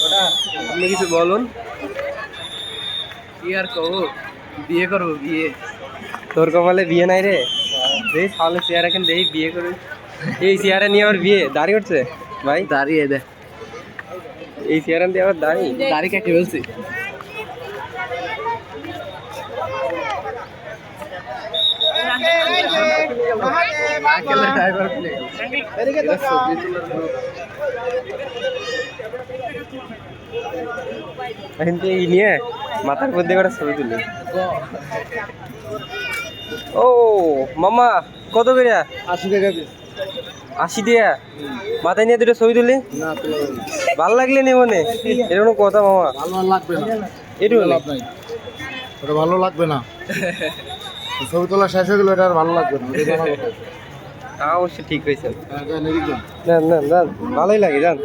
ওটা আপনি কিছু বলুন। কি আর কবো, বিয়ে করবো বিয়ে। তোর কপালে বিয়ে নাই রে? দেখ তাহলে চেয়ার এখন দেখি বিয়ে করবি। এই চেয়ারে নিয়ে আবার বিয়ে দাড়ি উঠছে ভাই? দাঁড়িয়ে দে, এই চেয়ারে দিয়ে আবার দাড়ি কেটে বলছি। নিয়ে মাথার মধ্যে করে ছবি তুলি। ও মামা কত করে? 80 টাকা পিস। 80 টাকা মাথায় নিয়ে দুটো ছবি তুলি। না ভাল লাগলে নেব নে, এরকম কথা মামা। ভালো লাগবে না, একটু লাভ নাই, ওটা ভালো লাগবে না। ছবি তোলা শেষ হয়ে গেল, এটা আর ভালো লাগবে না। অবশ্যই ঠিক হয়েছে। হ্যাঁ, না না না ভালোই লাগে জান।